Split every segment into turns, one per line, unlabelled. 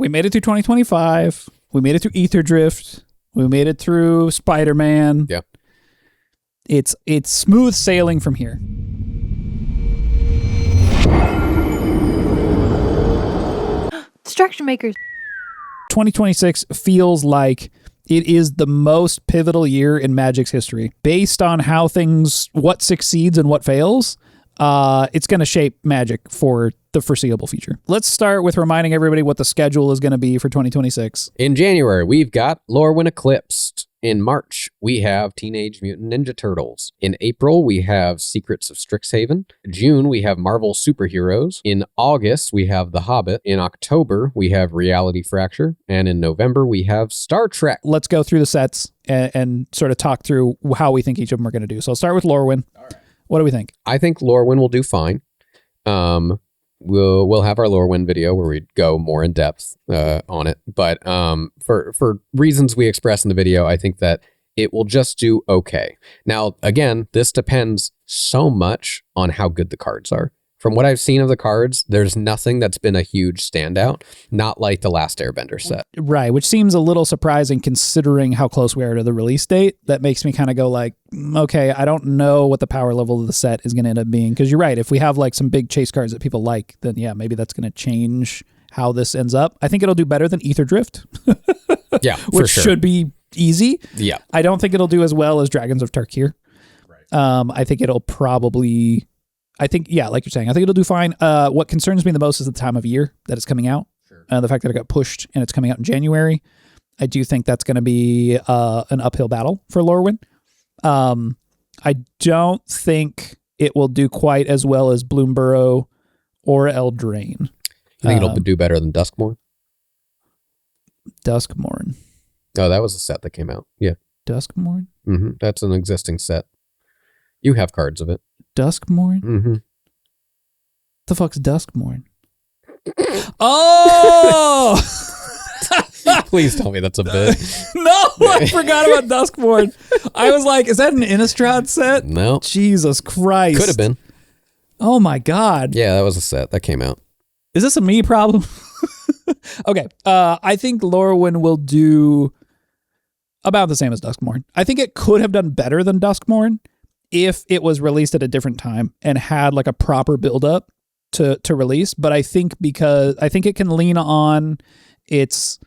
we made it through 2025. We made it through Ether Drift. We made it through Spider-Man.
Yeah.
It's smooth sailing from here.
Distraction makers.
2026 feels like it is the most pivotal year in Magic's history. Based on how what succeeds and what fails, it's going to shape Magic for the foreseeable future. Let's start with reminding everybody what the schedule is going to be for 2026.
In January, we've got Lorwyn Eclipsed. In March, we have Teenage Mutant Ninja Turtles. In April, we have Secrets of Strixhaven. June, we have Marvel Superheroes. In August, we have The Hobbit. In October, we have Reality Fracture. And in November, we have Star Trek.
Let's go through the sets and sort of talk through how we think each of them are going to do. So let's start with Lorwyn. All right. What do we think?
I think Lorwyn will do fine. We'll have our Lorwyn video where we go more in depth on it. But for reasons we express in the video, I think that it will just do okay. Now, again, this depends so much on how good the cards are. From what I've seen of the cards, there's nothing that's been a huge standout, not like the last Airbender set.
Right, which seems a little surprising considering how close we are to the release date. That makes me kind of go like, okay, I don't know what the power level of the set is going to end up being. Because you're right, if we have like some big chase cards that people like, then yeah, maybe that's going to change how this ends up. I think it'll do better than Ether Drift.
Yeah,
which
for sure.
should be easy.
Yeah.
I don't think it'll do as well as Dragons of Tarkir. Right. I think it'll probably... like you're saying, I think it'll do fine. What concerns me the most is the time of year that it's coming out. Sure. The fact that it got pushed and it's coming out in January. I do think that's going to be an uphill battle for Lorwyn. I don't think it will do quite as well as Bloomburrow or Eldraine.
You think it'll do better than Duskmourn?
Duskmourn.
Oh, that was a set that came out. Yeah.
Duskmourn?
Mm-hmm. That's an existing set. You have cards of it.
Duskmourn?
Mm-hmm.
The fuck's Duskmourn? Oh!
Please tell me that's a bit.
No, I forgot about Duskmourn. I was like, is that an Innistrad set?
No.
Jesus Christ.
Could have been.
Oh my God.
Yeah, that was a set that came out.
Is this a me problem? Okay. I think Lorwyn will do about the same as Duskmourn. I think it could have done better than Duskmourn if it was released at a different time and had like a proper build up to release. But I think it can lean on its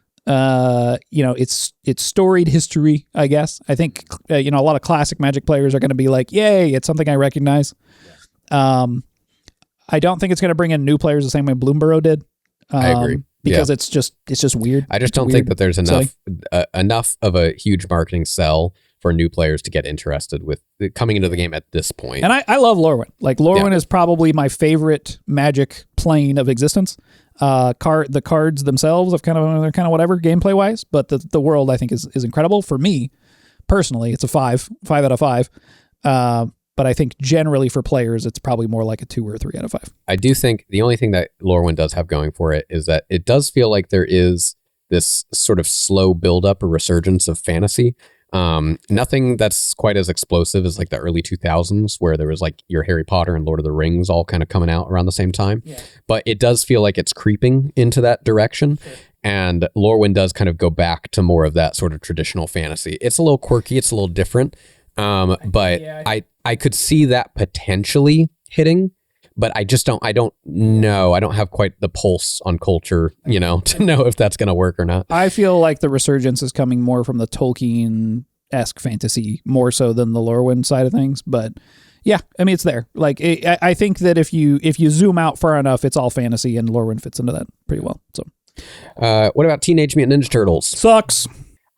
storied history, I guess. I think, a lot of classic Magic players are going to be like, yay, it's something I recognize. Yeah. I don't think it's going to bring in new players the same way Bloomburrow did.
I agree.
Because it's just weird.
I just don't think that there's enough of a huge marketing sell for new players to get interested with coming into the game at this point.
And I love Lorwyn. Like Lorwyn is probably my favorite Magic plane of existence. The cards themselves they're kind of whatever gameplay wise, but the world I think is incredible. For me personally, it's a 5 out of 5. But I think generally for players, it's probably more like a 2 or a 3 out of 5. I
do think the only thing that Lorwyn does have going for it is that it does feel like there is this sort of slow buildup or resurgence of fantasy. Nothing that's quite as explosive as like the early 2000s where there was like your Harry Potter and Lord of the Rings all kind of coming out around the same time. Yeah. But it does feel like it's creeping into that direction. Sure. And Lorwyn does kind of go back to more of that sort of traditional fantasy. It's a little quirky. It's a little different. But I could see that potentially hitting, but I don't know. I don't have quite the pulse on culture, to know if that's going to work or not.
I feel like the resurgence is coming more from the Tolkien-esque fantasy more so than the Lorwyn side of things. But yeah, I mean, it's there. Like, I think that if you zoom out far enough, it's all fantasy and Lorwyn fits into that pretty well. So,
what about Teenage Mutant Ninja Turtles?
Sucks.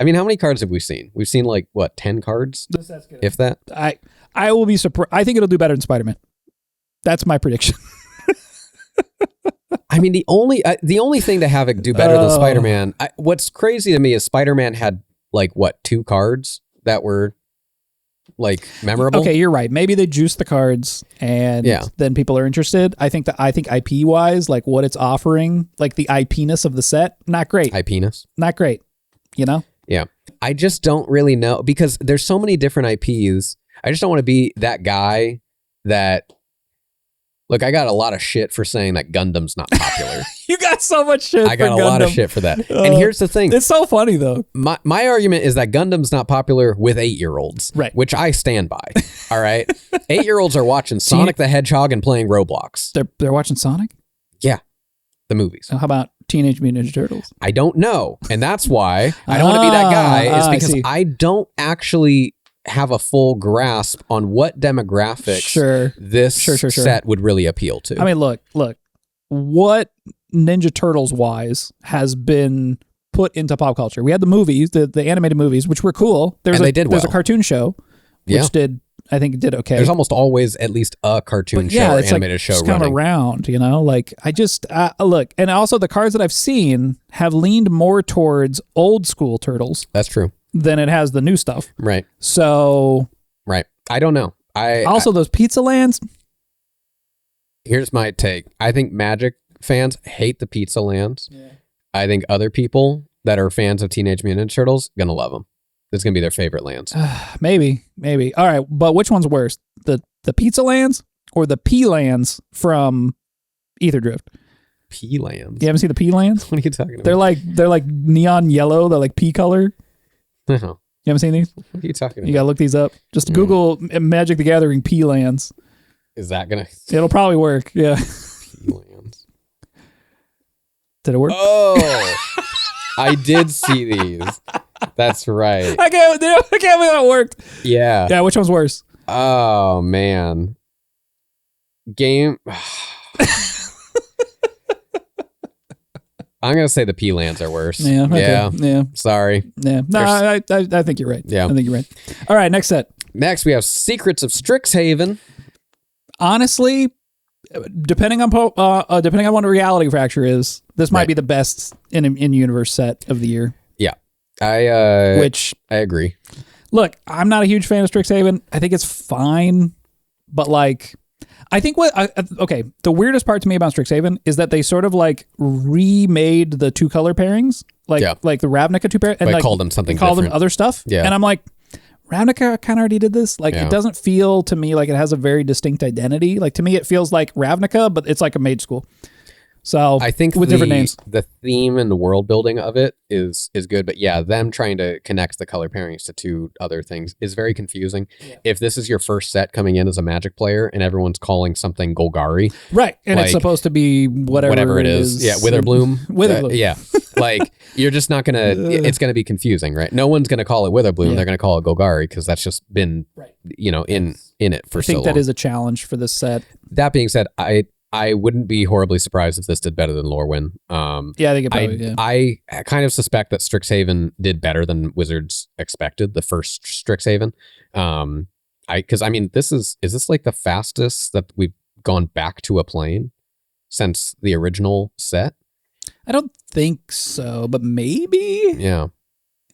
I mean, how many cards have we seen? We've seen like, what, 10 cards? If that?
I will be surprised. I think it'll do better than Spider-Man. That's my prediction.
I mean, the only thing to have it do better than Spider-Man, what's crazy to me is Spider-Man had like, what, 2 cards that were like memorable?
Okay, you're right. Maybe they juice the cards and then people are interested. I think IP wise, like what it's offering, like the IP-ness of the set, not great.
IP-ness?
Not great,
Yeah. I just don't really know because there's so many different IPs. I just don't want to be that guy that Look, I got a lot of shit for saying that Gundam's not popular.
You got so much shit.
I got
for
a lot of
Gundam.
shit for that. And here's the thing.
It's so funny though.
My argument is that Gundam's not popular with 8-year-olds,
right?
Which I stand by. All right, 8-year-olds are watching Sonic the Hedgehog and playing Roblox.
They're watching Sonic.
Yeah, the movies.
So how about Teenage Mutant Ninja Turtles?
I don't know, and that's why I don't want to be that guy. Is because I don't actually have a full grasp on what demographics this set would really appeal to.
I mean, look, what Ninja Turtles wise has been put into pop culture. We had the movies, the animated movies, which were cool. There's a cartoon show, which did okay.
There's almost always at least a cartoon show or animated show running.
Kind of around, you know, like I just look, and also the cards that I've seen have leaned more towards old school Turtles.
That's true.
Than it has the new stuff.
Right.
So.
Right. I don't know.
Those Pizza Lands.
Here's my take. I think Magic fans hate the Pizza Lands. Yeah. I think other people that are fans of Teenage Mutant Ninja Turtles gonna love them. It's gonna be their favorite lands.
Maybe. All right, but which one's worse, the Pizza Lands or the P Lands from Ether Drift?
P Lands.
You haven't seen the P Lands?
What are you talking about?
They're like neon yellow. They're like pea color.
Uh-huh.
You haven't seen these?
What are you talking about?
You gotta look these up. Just Google Magic the Gathering P Lands.
Is that gonna?
It'll probably work. Yeah.
P Lands.
Did it work?
Oh, I did see these. That's right.
I can't believe that worked.
Yeah.
Yeah. Which one's worse?
Oh man. Game. I'm gonna say the P Lands are worse.
Yeah. Okay. Yeah.
Sorry.
Yeah. No, I think you're right.
Yeah.
I think you're right. All right. Next set.
Next, we have Secrets of Strixhaven.
Honestly, depending on what Reality Fracture is, this might be the best in universe set of the year.
Yeah. I agree.
Look, I'm not a huge fan of Strixhaven. I think it's fine, but like. I think the weirdest part to me about Strixhaven is that they sort of like remade the 2 color pairings, like the Ravnica 2 pair, and like
called them something
called
different.
Them other stuff. Yeah, and I'm like, Ravnica kind of already did this. Like, it doesn't feel to me like it has a very distinct identity. Like to me, it feels like Ravnica, but it's like a mage school. So
I think
with different names,
the theme and the world building of it is good, but yeah, them trying to connect the color pairings to 2 other things is very confusing. Yeah. If this is your first set coming in as a Magic player and everyone's calling something Golgari,
right, and it's supposed to be whatever it is,
yeah, Witherbloom,
Witherbloom,
yeah, like you're just not gonna, it's gonna be confusing, right? No one's gonna call it Witherbloom; they're gonna call it Golgari because that's just been, in it for so long. I think
that is a challenge for this set.
That being said, I wouldn't be horribly surprised if this did better than Lorwyn.
I think it probably,
I kind of suspect that Strixhaven did better than Wizards expected, the first Strixhaven. Because I mean, is this like the fastest that we've gone back to a plane since the original set?
I don't think so, but maybe.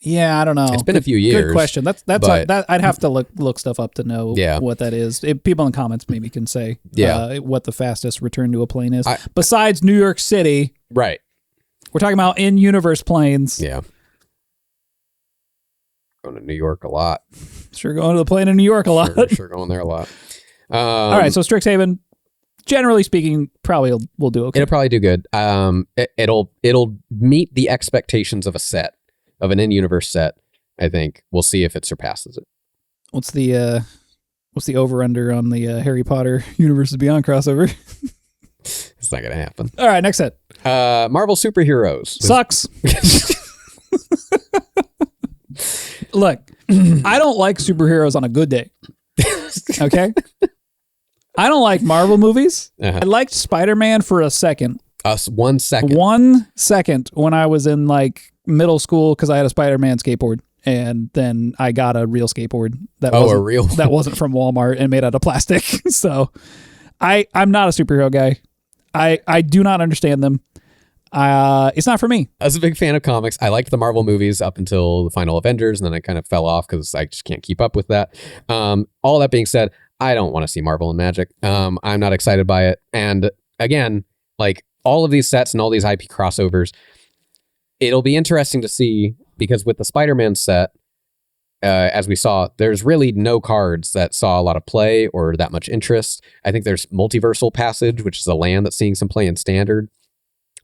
Yeah, I don't know.
It's been a few years.
Good question. That's I'd have to look stuff up to know what that is. People in the comments maybe can say what the fastest return to a plane is. Besides New York City.
Right.
We're talking about in-universe planes.
Yeah. Going to New York a lot.
Sure going to the plane in New York a lot.
Sure going there a lot.
All right, so Strixhaven, generally speaking, probably will do okay.
It'll probably do good. It'll meet the expectations of a set. Of an in-universe set, I think. We'll see if it surpasses it.
What's the over-under on the Harry Potter Universes Beyond crossover?
It's not going to happen.
All right, next set.
Marvel Superheroes.
Sucks. Look, I don't like superheroes on a good day. Okay? I don't like Marvel movies. I liked Spider-Man for a second.
1 second.
1 second when I was in like middle school because I had a Spider-Man skateboard, and then I got a real skateboard that wasn't from Walmart and made out of plastic. So I'm not a superhero guy. I do not understand them. It's not for me.
I was a big fan of comics. I liked the Marvel movies up until the final Avengers, and then I kind of fell off because I just can't keep up with that. All that being said, I don't want to see Marvel and Magic. I'm not excited by it. And again, like all of these sets and all these IP crossovers, it'll be interesting to see because with the Spider-Man set, as we saw, there's really no cards that saw a lot of play or that much interest. I think there's Multiversal Passage, which is a land that's seeing some play in Standard.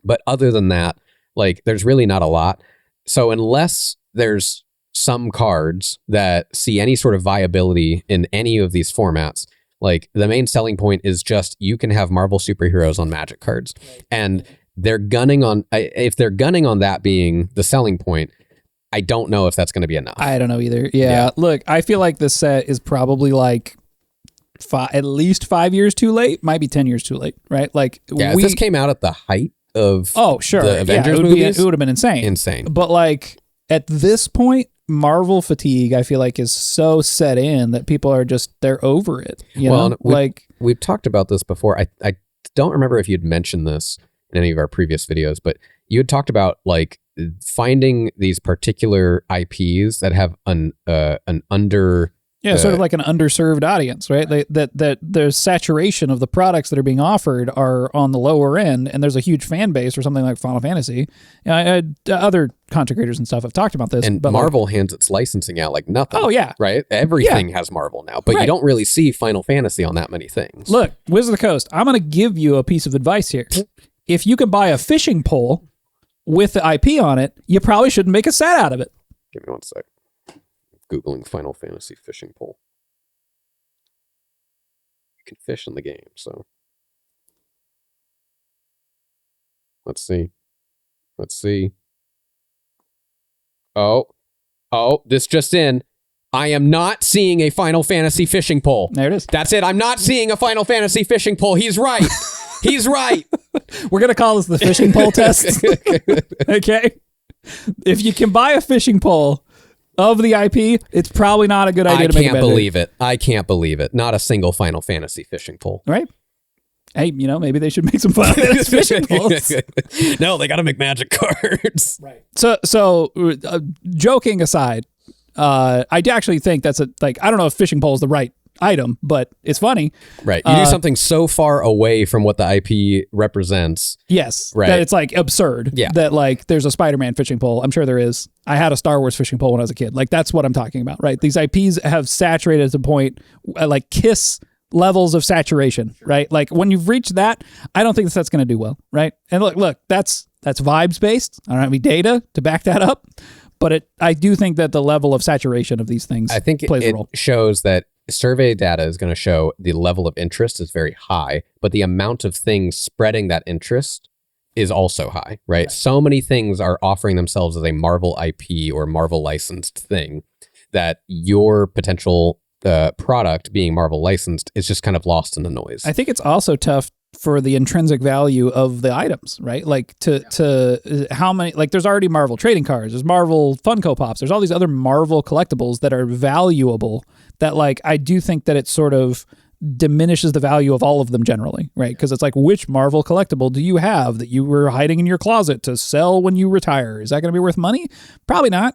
But other than that, like, there's really not a lot. So unless there's some cards that see any sort of viability in any of these formats, like, the main selling point is just you can have Marvel superheroes on Magic cards. And they're gunning on, if they're gunning on that being the selling point, I don't know if that's going to be enough.
I don't know either. Yeah. Look, I feel like this set is probably like at least 5 years too late, might be 10 years too late, right? Like,
if this came out at the height of the Avengers movies,
it would have been insane. But like, at this point, Marvel fatigue, I feel like, is so set in that people are just, they're over it. You know?
We've talked about this before. I don't remember if you'd mentioned this in any of our previous videos, but you had talked about like finding these particular IPs that have an under
sort of like an underserved audience, right? That the saturation of the products that are being offered are on the lower end, and there's a huge fan base for something like Final Fantasy. Other content creators and stuff have talked about this.
And
but
Marvel hands its licensing out like nothing.
Oh, yeah.
Right? Everything has Marvel now, but you don't really see Final Fantasy on that many things.
Look, Wizard of the Coast, I'm going to give you a piece of advice here. If you can buy a fishing pole with the IP on it, you probably shouldn't make a set out of it.
Give me one sec. Googling Final Fantasy fishing pole. You can fish in the game, so. Let's see. Oh, this just in. I am not seeing a Final Fantasy fishing pole.
There it is.
That's it. I'm not seeing a Final Fantasy fishing pole. He's right. He's right.
We're going to call this the fishing pole test. Okay. If you can buy a fishing pole of the IP, it's probably not a good idea to make it better.
I can't believe it. Not a single Final Fantasy fishing pole.
Right. Hey, maybe they should make some Final Fantasy fishing poles.
No, they got to make Magic cards.
Right. So joking aside, I actually think that's I don't know if fishing pole is the right item, but it's funny.
Right. You do something so far away from what the IP represents.
Yes.
Right.
That it's like absurd.
Yeah.
That like there's a Spider-Man fishing pole. I'm sure there is. I had a Star Wars fishing pole when I was a kid. Like, that's what I'm talking about, right? These IPs have saturated to the point, like Kiss levels of saturation, right? Like, when you've reached that, I don't think that's going to do well, right? And look, that's vibes based. I don't have any data to back that up, but I do think that the level of saturation of these things plays a role.
It shows that survey data is going to show the level of interest is very high, but the amount of things spreading that interest is also high, right? So many things are offering themselves as a Marvel IP or Marvel licensed thing that your potential product being Marvel licensed is just kind of lost in the noise.
I think it's also tough for the intrinsic value of the items, right? Like to how many, like, there's already Marvel trading cards, there's Marvel Funko Pops, there's all these other Marvel collectibles that are valuable that, like, I do think that it sort of diminishes the value of all of them generally, right? Because it's like, which Marvel collectible do you have that you were hiding in your closet to sell when you retire? Is that going to be worth money? Probably not.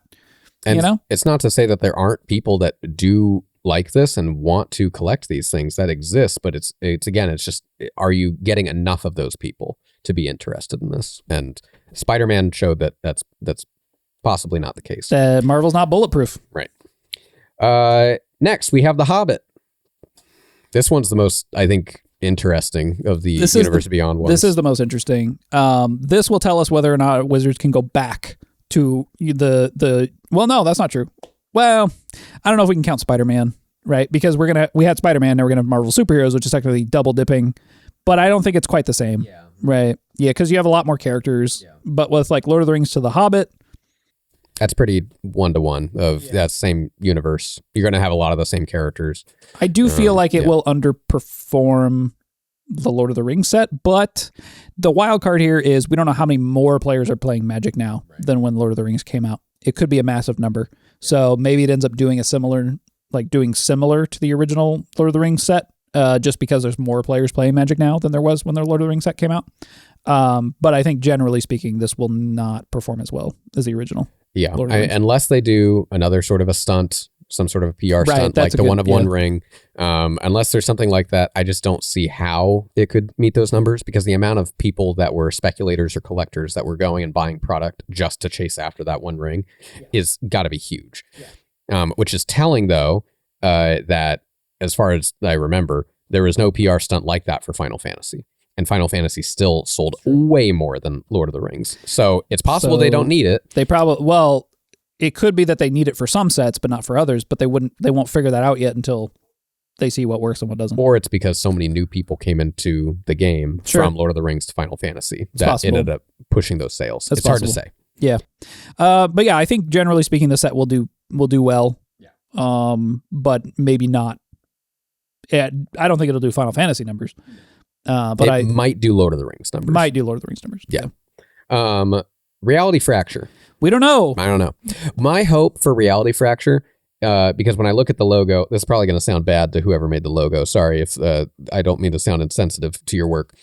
And it's not to say that there aren't people that do like this and want to collect these things that exist, but it's just, are you getting enough of those people to be interested in this? And Spider-Man showed that that's possibly not the case.
Marvel's not bulletproof.
Right. Next, we have The Hobbit. This one's the most, I think, interesting of the Universe Beyond ones.
This is the most interesting. This will tell us whether or not Wizards can go back to the well, no, that's not true. Well, I don't know if we can count Spider-Man, right? Because we had Spider-Man, now we're gonna have Marvel superheroes, which is technically double dipping, but I don't think it's quite the same.
Yeah.
Right. Yeah, because you have a lot more characters. Yeah. But with like Lord of the Rings to The Hobbit,
that's pretty 1-to-1 of that same universe. You're going to have a lot of the same characters.
I do feel like it will underperform the Lord of the Rings set, but the wild card here is we don't know how many more players are playing Magic now than when Lord of the Rings came out. It could be a massive number. So maybe it ends up doing similar to the original Lord of the Rings set, just because there's more players playing Magic now than there was when the Lord of the Rings set came out. But I think generally speaking, this will not perform as well as the original.
Yeah, unless they do another sort of a stunt, some sort of a PR stunt, like the One Ring. Unless there's something like that, I just don't see how it could meet those numbers, because the amount of people that were speculators or collectors that were going and buying product just to chase after that One Ring is got to be huge. Yeah. which is telling though that as far as I remember, there was no PR stunt like that for Final Fantasy. And Final Fantasy still sold way more than Lord of the Rings. So it's possible they don't need it.
They probably, well, it could be that they need it for some sets, but not for others, but they won't figure that out yet until they see what works and what doesn't.
Or it's because so many new people came into the game from Lord of the Rings to Final Fantasy that ended up pushing those sales. It's hard to say.
Yeah. But yeah, I think generally speaking, the set will do well. Yeah. But maybe not. I don't think it'll do Final Fantasy numbers. But
it might do Lord of the Rings numbers.
Might do Lord of the Rings numbers.
Yeah. Reality Fracture.
We don't know.
I don't know. My hope for Reality Fracture, because when I look at the logo, this is probably going to sound bad to whoever made the logo. Sorry if I don't mean to sound insensitive to your work.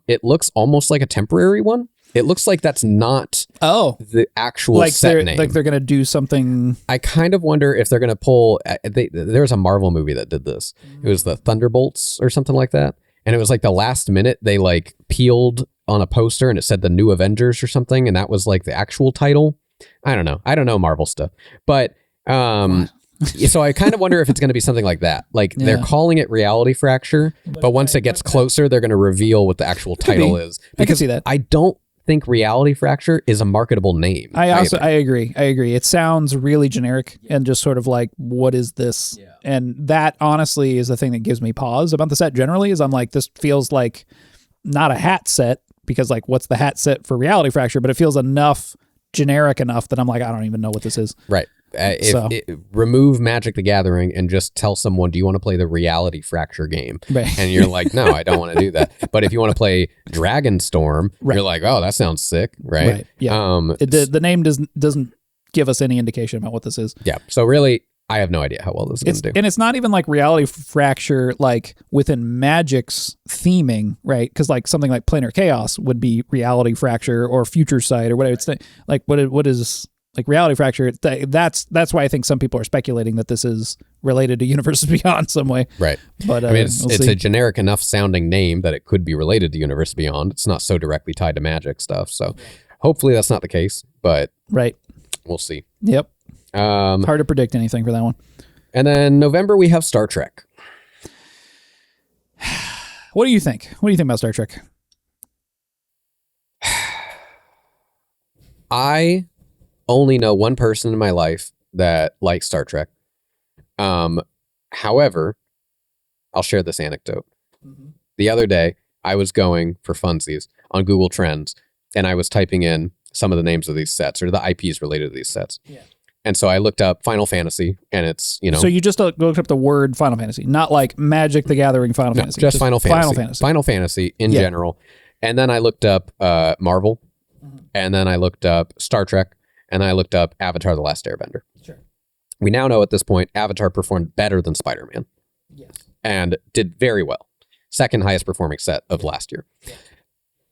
It looks almost like a temporary one. It looks like that's not the actual set name.
Like they're going to do something.
I kind of wonder if they're going to pull. There's a Marvel movie that did this. It was the Thunderbolts or something like that. And it was like the last minute they like peeled on a poster and it said the New Avengers or something. And that was like the actual title. I don't know Marvel stuff. But so I kind of wonder if it's going to be something like that. Like they're calling it Reality Fracture. But once it gets closer, they're going to reveal what the actual title is.
I can see that.
I don't think Reality Fracture is a marketable name.
I agree. It sounds really generic and just sort of like, what is this? Yeah. And that honestly is the thing that gives me pause about the set generally is I'm like, this feels like not a hat set because like, what's the hat set for Reality Fracture? But it feels generic enough that I'm like, I don't even know what this is.
Right. Remove Magic the Gathering and just tell someone, do you want to play the Reality Fracture game?
Right.
And you're like, no, I don't want to do that. But if you want to play Dragonstorm, you're like, oh, that sounds sick, right?
Yeah. The name doesn't give us any indication about what this is.
Yeah. So really, I have no idea how well this is going to do.
And it's not even like Reality Fracture, like within Magic's theming, right? Because like something like Planar Chaos would be Reality Fracture or Future Sight or whatever. It's like what is like Reality Fracture. That's why I think some people are speculating that this is related to Universes Beyond some way.
Right.
But
I mean, it's a generic enough sounding name that it could be related to Universes Beyond. It's not so directly tied to Magic stuff. So hopefully that's not the case, but we'll see.
Yep. Hard to predict anything for that one.
And then November we have Star Trek.
What do you think? What do you think about Star Trek?
I only know one person in my life that likes Star Trek. However, I'll share this anecdote. Mm-hmm. The other day, I was going for funsies on Google Trends, and I was typing in some of the names of these sets or the IPs related to these sets. Yeah. And so I looked up Final Fantasy, and it's,
So you just looked up the word Final Fantasy, not like Magic the Gathering Final Fantasy.
Just Final Fantasy. Final Fantasy in general. And then I looked up Marvel, and then I looked up Star Trek, and then I looked up Avatar: The Last Airbender. Sure. We now know at this point, Avatar performed better than Spider-Man. Yes. And did very well. Second highest performing set of last year. Yeah.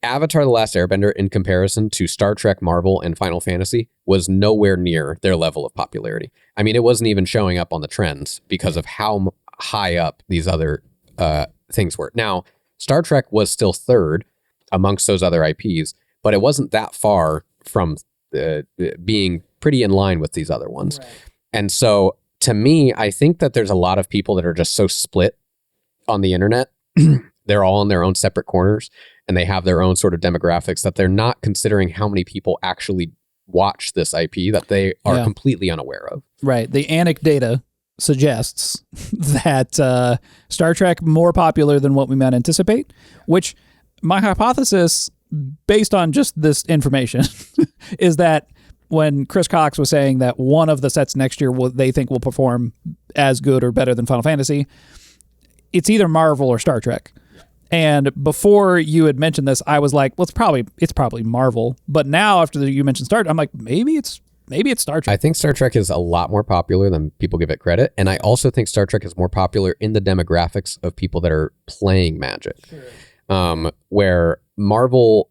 Avatar: The Last Airbender, in comparison to Star Trek, Marvel, and Final Fantasy, was nowhere near their level of popularity. I mean, it wasn't even showing up on the trends because of how high up these other things were. Now, Star Trek was still third amongst those other IPs, but it wasn't that far from being pretty in line with these other ones. Right. And so, to me, I think that there's a lot of people that are just so split on the internet. They're all in their own separate corners, and they have their own sort of demographics that they're not considering how many people actually watch this IP that they are completely unaware of.
Right. The anecdata suggests that Star Trek more popular than what we might anticipate, which my hypothesis, based on just this information, is that when Chris Cox was saying that one of the sets next year they think will perform as good or better than Final Fantasy, it's either Marvel or Star Trek. And before you had mentioned this, I was like, well, it's probably Marvel. But now after you mentioned Star Trek, I'm like, maybe it's Star Trek.
I think Star Trek is a lot more popular than people give it credit. And I also think Star Trek is more popular in the demographics of people that are playing Magic. Sure. Where Marvel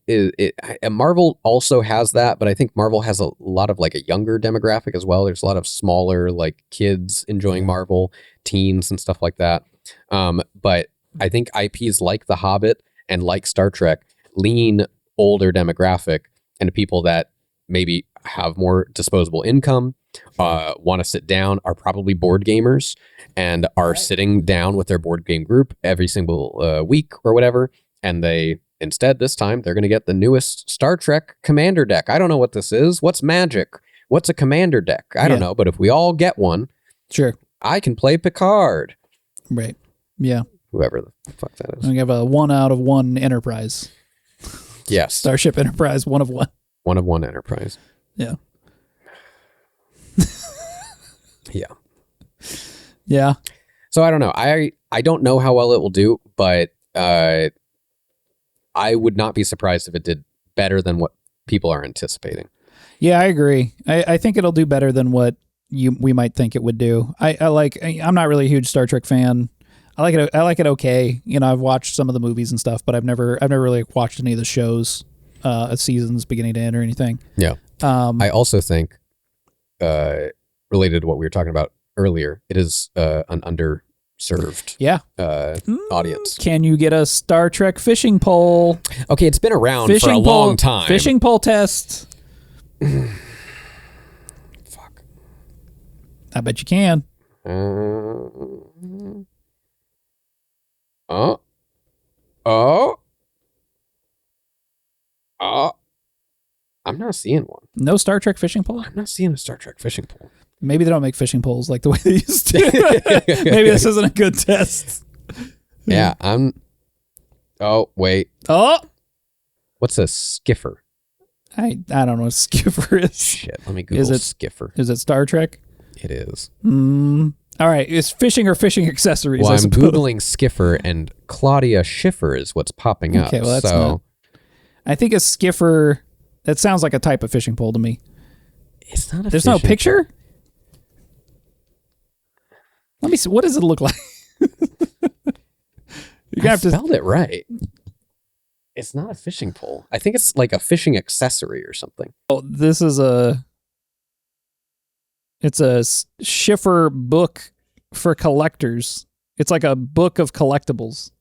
Marvel also has that, but I think Marvel has a lot of like a younger demographic as well. There's a lot of smaller like kids enjoying Marvel, teens and stuff like that. But I think IPs like The Hobbit and like Star Trek lean older demographic and people that maybe have more disposable income want to sit down are probably board gamers and are sitting down with their board game group every single week or whatever. And instead this time they're going to get the newest Star Trek Commander deck. I don't know what this is. What's Magic? What's a Commander deck? I don't know. But if we all get one,
sure,
I can play Picard.
Right. Yeah.
Whoever the fuck that is.
We have a 1 out of 1 Enterprise.
Yes.
Starship Enterprise, 1 of 1.
1 of 1 Enterprise.
Yeah.
Yeah.
Yeah.
So I don't know. I don't know how well it will do, but I would not be surprised if it did better than what people are anticipating.
Yeah, I agree. I think it'll do better than what we might think it would do. I'm not really a huge Star Trek fan. I like it okay. You know, I've watched some of the movies and stuff, but I've never really watched any of the shows, seasons beginning to end or anything.
Yeah. I also think, related to what we were talking about earlier, it is an underserved audience.
Can you get a Star Trek fishing pole?
Okay, it's been around for a long time.
Fishing pole test.
Fuck.
I bet you can.
I'm not seeing one.
No Star Trek fishing pole?
I'm not seeing a Star Trek fishing pole.
Maybe they don't make fishing poles like the way they used to. Maybe this isn't a good test.
Yeah, oh, wait.
Oh!
What's a skiffer?
I don't know what a skiffer is.
Shit, let me Google skiffer.
Is it Star Trek?
It is.
All right, is fishing or fishing accessories?
Well, I'm Googling skiffer, and Claudia Schiffer is what's popping up.
Okay, well, that's not... I think a skiffer, that sounds like a type of fishing pole to me.
It's not a
There's no picture? Pole. Let me see. What does it look like?
I spelled it right. It's not a fishing pole. I think it's like a fishing accessory or something.
Oh, this is it's a Schiffer book for collectors. It's like a book of collectibles.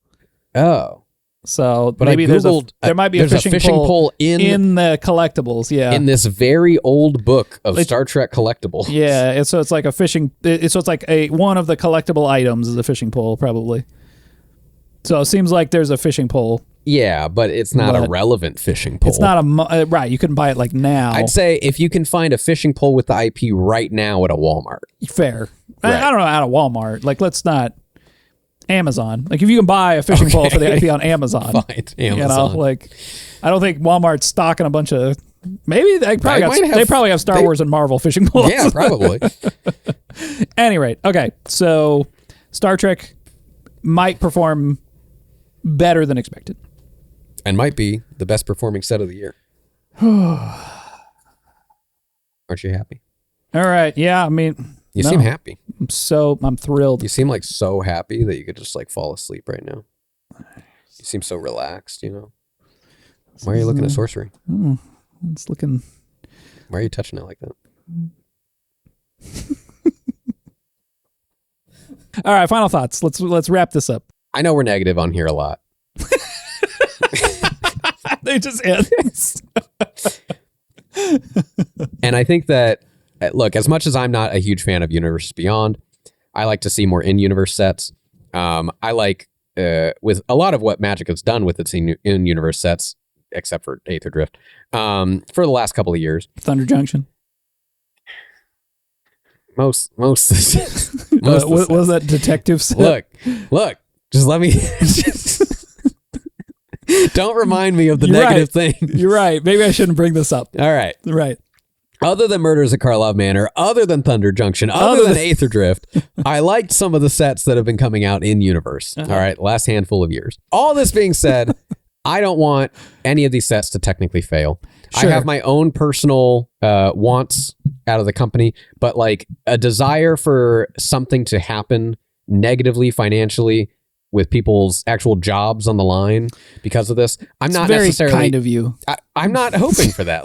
Oh.
So
but
maybe there might be a fishing
pole
in the collectibles. Yeah.
In this very old book of Star Trek collectibles.
Yeah. So it's like a fishing. So it's like one of the collectible items is a fishing pole, probably. So it seems like there's a fishing pole.
Yeah, but it's not a relevant fishing pole.
It's not right. You couldn't buy it like now.
I'd say if you can find a fishing pole with the IP right now at a Walmart.
Fair.
Right.
I don't know, at a Walmart. Like, let's not. Amazon. Like, if you can buy a fishing pole for the IP on Amazon.
Fine. Amazon.
You know, like, I don't think Walmart's stocking a bunch of. Maybe they probably have Star Wars and Marvel fishing poles.
Yeah, probably.
At any rate, okay. So, Star Trek might perform better than expected.
And might be the best performing set of the year. Aren't you happy?
All right. Yeah. I mean,
you seem happy.
I'm thrilled.
You seem like so happy that you could just like fall asleep right now. You seem so relaxed, you know. Why are you looking at sorcery?
It's looking.
Why are you touching it like that?
All right. Final thoughts. Let's wrap this up.
I know we're negative on here a lot.
They just end.
And I think that, look, as much as I'm not a huge fan of Universes Beyond, I like to see more in-universe sets. I like, with a lot of what Magic has done with its in-universe sets, except for Aether Drift, for the last couple of years.
Thunder Junction.
Most
was that detective set?
Look, just let me... Don't remind me of the negative thing.
You're right. Maybe I shouldn't bring this up.
All right.
Right.
Other than Murders at Karlov Manor, other than Thunder Junction, other than Aether Drift, I liked some of the sets that have been coming out in universe. All right. Last handful of years. All this being said, I don't want any of these sets to technically fail. Sure. I have my own personal wants out of the company, but like a desire for something to happen negatively financially with people's actual jobs on the line because of this. I'm not
very
necessarily
kind of you.
I'm not hoping for that.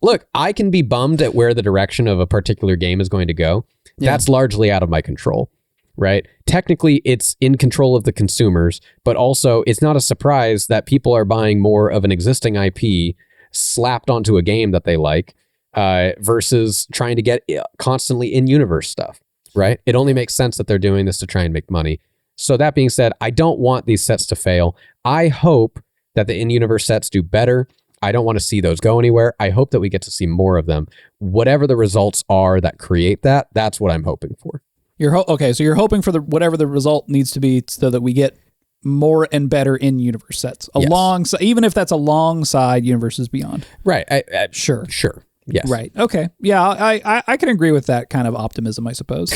Look, I can be bummed at where the direction of a particular game is going to go. Yeah. That's largely out of my control, right? Technically, it's in control of the consumers, but also it's not a surprise that people are buying more of an existing IP slapped onto a game that they like. versus trying to get constantly in-universe stuff, right? It only makes sense that they're doing this to try and make money. So that being said, I don't want these sets to fail. I hope that the in-universe sets do better. I don't want to see those go anywhere. I hope that we get to see more of them. Whatever the results are that create that, that's what I'm hoping for.
Okay, so you're hoping for whatever the result needs to be so that we get more and better in-universe sets. Alongside, even if that's alongside Universes Beyond.
Right.
Sure.
Yes.
Right. Okay. Yeah, I can agree with that kind of optimism, I suppose.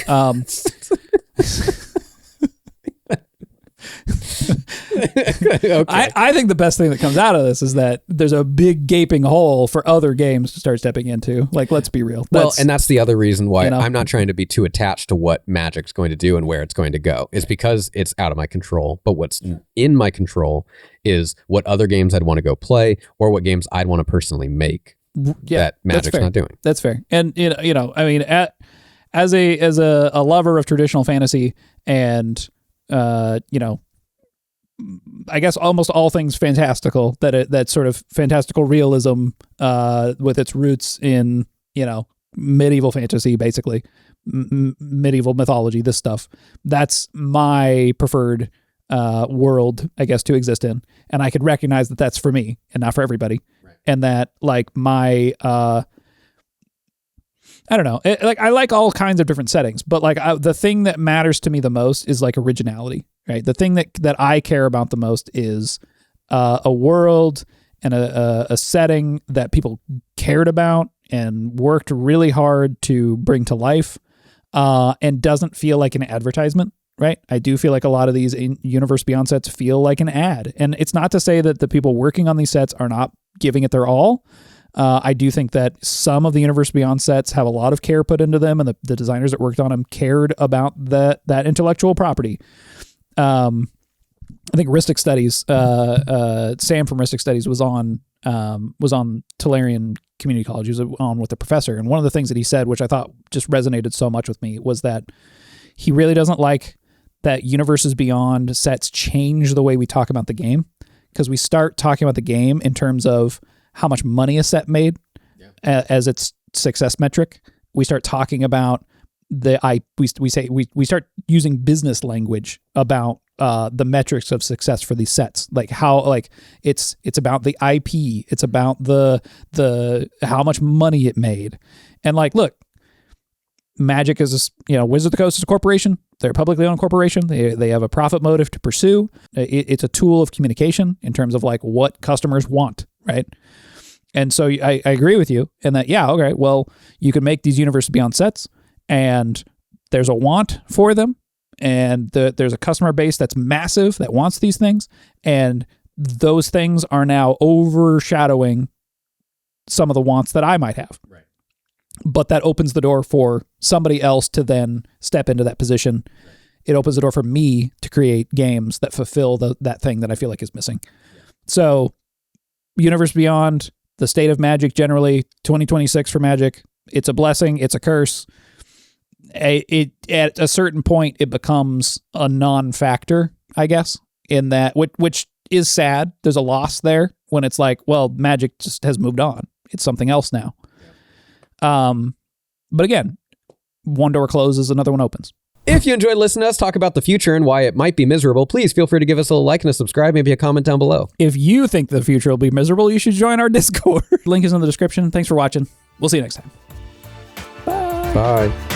Okay.
I think the best thing that comes out of this is that there's a big gaping hole for other games to start stepping into. Like, let's be real.
And that's the other reason why I'm not trying to be too attached to what Magic's going to do and where it's going to go. Is because it's out of my control. But what's in my control is what other games I'd want to go play or what games I'd want to personally make that Magic's not doing.
That's fair. And I mean, as a lover of traditional fantasy and I guess almost all things fantastical, that sort of fantastical realism with its roots in, medieval fantasy, basically, medieval mythology, this stuff. That's my preferred world, I guess, to exist in. And I could recognize that that's for me and not for everybody. Right. And that, like, my... I don't know. I like all kinds of different settings, but like the thing that matters to me the most is like originality, right? The thing that I care about the most is a world and a setting that people cared about and worked really hard to bring to life, and doesn't feel like an advertisement, right? I do feel like a lot of these Universe Beyond sets feel like an ad, and it's not to say that the people working on these sets are not giving it their all. I do think that some of the Universe Beyond sets have a lot of care put into them, and the designers that worked on them cared about that intellectual property. I think Ristic Studies, Sam from Ristic Studies was on Tolarian Community College. He was on with the professor, and one of the things that he said, which I thought just resonated so much with me, was that he really doesn't like that Universes Beyond sets change the way we talk about the game, because we start talking about the game in terms of how much money a set made as its success metric. We start talking about we start using business language about the metrics of success for these sets, like how, like it's about the IP, it's about the how much money it made, and like, look, Magic is Wizards of the Coast is a corporation. They're a publicly owned corporation. They have a profit motive to pursue. It's a tool of communication in terms of like what customers want, right? And so I agree with you in that, okay, well, you can make these Universe Beyond sets, and there's a want for them, and there's a customer base that's massive that wants these things, and those things are now overshadowing some of the wants that I might have. Right. But that opens the door for somebody else to then step into that position. Right. It opens the door for me to create games that fulfill that thing that I feel like is missing. Yeah. So Universe Beyond, the state of Magic generally, 2026 for Magic, it's a blessing, it's a curse. At a certain point, it becomes a non-factor, I guess, in that, which is sad. There's a loss there when it's like, well, Magic just has moved on. It's something else now. But again, one door closes, another one opens.
If you enjoyed listening to us talk about the future and why it might be miserable, please feel free to give us a like and a subscribe, maybe a comment down below.
If you think the future will be miserable, you should join our Discord. Link is in the description. Thanks for watching. We'll see you next time. Bye.
Bye.